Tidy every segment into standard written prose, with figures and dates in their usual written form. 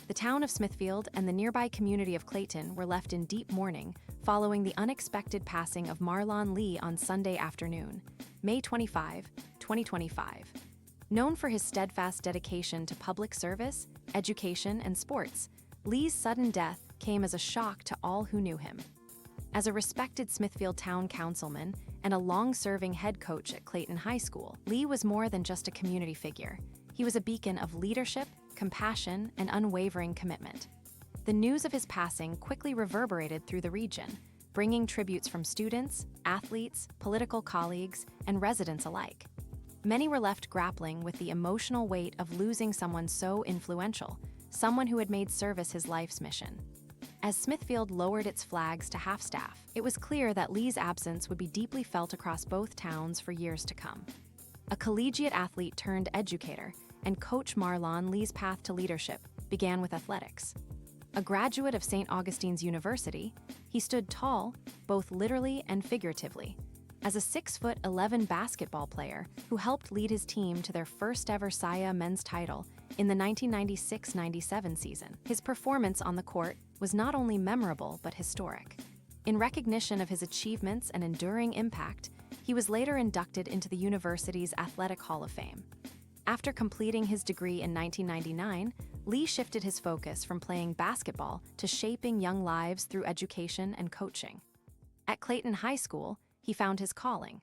The town of Smithfield and the nearby community of Clayton were left in deep mourning following the unexpected passing of Marlon Lee on Sunday afternoon, May 25, 2025. Known for his steadfast dedication to public service, education, and sports, Lee's sudden death came as a shock to all who knew him. As a respected Smithfield Town Councilman and a long-serving head coach at Clayton High School, Lee was more than just a community figure. He was a beacon of leadership, compassion, and unwavering commitment. The news of his passing quickly reverberated through the region, bringing tributes from students, athletes, political colleagues, and residents alike. Many were left grappling with the emotional weight of losing someone so influential, someone who had made service his life's mission. As Smithfield lowered its flags to half-staff, it was clear that Lee's absence would be deeply felt across both towns for years to come. A collegiate athlete turned educator, and Coach Marlon Lee's path to leadership began with athletics. A graduate of St. Augustine's University, he stood tall, both literally and figuratively, as a 6'11" basketball player who helped lead his team to their first-ever SIA men's title in the 1996-97 season. His performance on the court was not only memorable but historic. In recognition of his achievements and enduring impact, he was later inducted into the university's Athletic Hall of Fame. After completing his degree in 1999, Lee shifted his focus from playing basketball to shaping young lives through education and coaching. At Clayton High School, he found his calling.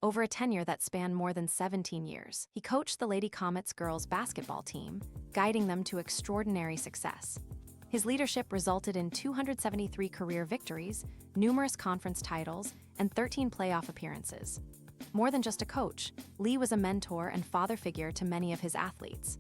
Over a tenure that spanned more than 17 years, he coached the Lady Comets girls basketball team, guiding them to extraordinary success. His leadership resulted in 273 career victories, numerous conference titles, and 13 playoff appearances. More than just a coach, Lee was a mentor and father figure to many of his athletes.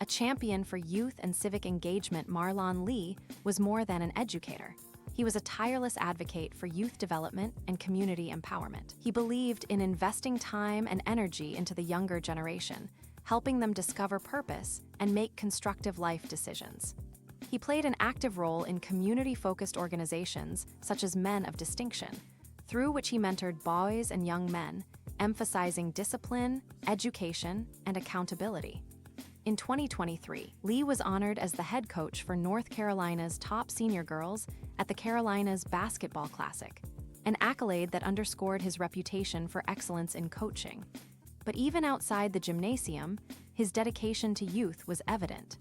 A champion for youth and civic engagement, Marlon Lee was more than an educator. He was a tireless advocate for youth development and community empowerment. He believed in investing time and energy into the younger generation, helping them discover purpose and make constructive life decisions. He played an active role in community-focused organizations such as Men of Distinction, through which he mentored boys and young men, emphasizing discipline, education, and accountability. In 2023, Lee was honored as the head coach for North Carolina's top senior girls at the Carolinas Basketball Classic, an accolade that underscored his reputation for excellence in coaching. But even outside the gymnasium, his dedication to youth was evident.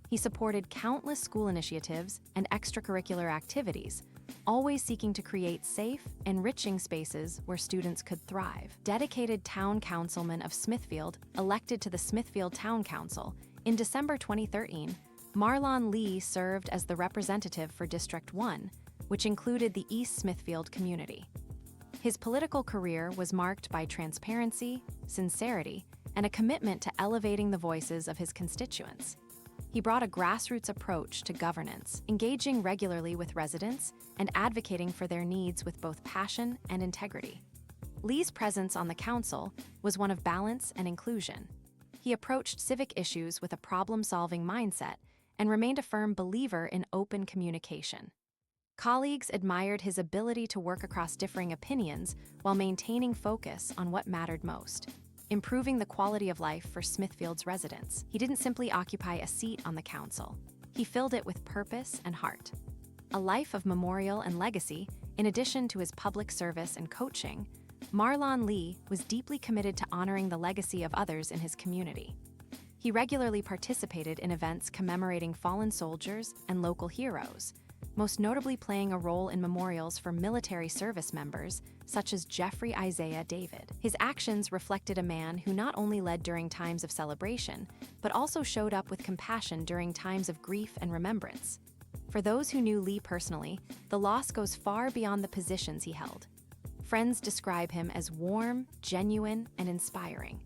He supported countless school initiatives and extracurricular activities, always seeking to create safe, enriching spaces where students could thrive. Dedicated town councilman of Smithfield, elected to the Smithfield Town Council, in December 2013, Marlon Lee served as the representative for District 1, which included the East Smithfield community. His political career was marked by transparency, sincerity, and a commitment to elevating the voices of his constituents. He brought a grassroots approach to governance, engaging regularly with residents and advocating for their needs with both passion and integrity. Lee's presence on the council was one of balance and inclusion. He approached civic issues with a problem-solving mindset and remained a firm believer in open communication. Colleagues admired his ability to work across differing opinions while maintaining focus on what mattered most, improving the quality of life for Smithfield's residents. He didn't simply occupy a seat on the council. He filled it with purpose and heart. A life of memorial and legacy, in addition to his public service and coaching, Marlon Lee was deeply committed to honoring the legacy of others in his community. He regularly participated in events commemorating fallen soldiers and local heroes, most notably playing a role in memorials for military service members such as Jeffrey Isaiah David. His actions reflected a man who not only led during times of celebration, but also showed up with compassion during times of grief and remembrance. For those who knew Lee personally, the loss goes far beyond the positions he held. Friends describe him as warm, genuine, and inspiring.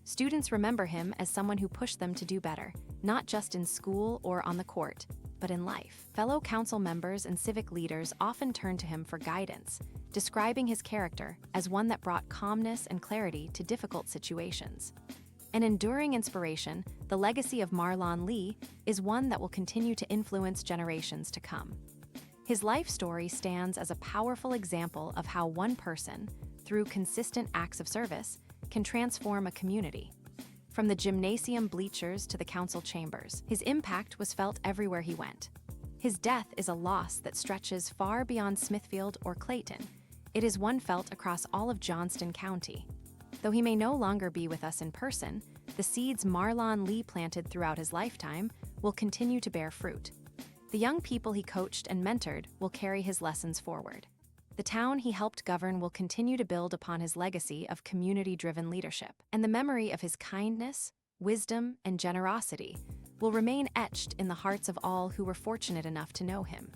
Students remember him as someone who pushed them to do better, not just in school or on the court, but in life. Fellow council members and civic leaders often turn to him for guidance, describing his character as one that brought calmness and clarity to difficult situations. An enduring inspiration, the legacy of Marlon Lee is one that will continue to influence generations to come. His life story stands as a powerful example of how one person, through consistent acts of service, can transform a community. From from the gymnasium bleachers to the council chambers. His impact was felt everywhere he went. His death is a loss that stretches far beyond Smithfield or Clayton. It is one felt across all of Johnston County. Though he may no longer be with us in person, the seeds Marlon Lee planted throughout his lifetime will continue to bear fruit. The young people he coached and mentored will carry his lessons forward. The town he helped govern will continue to build upon his legacy of community-driven leadership, and the memory of his kindness, wisdom, and generosity will remain etched in the hearts of all who were fortunate enough to know him.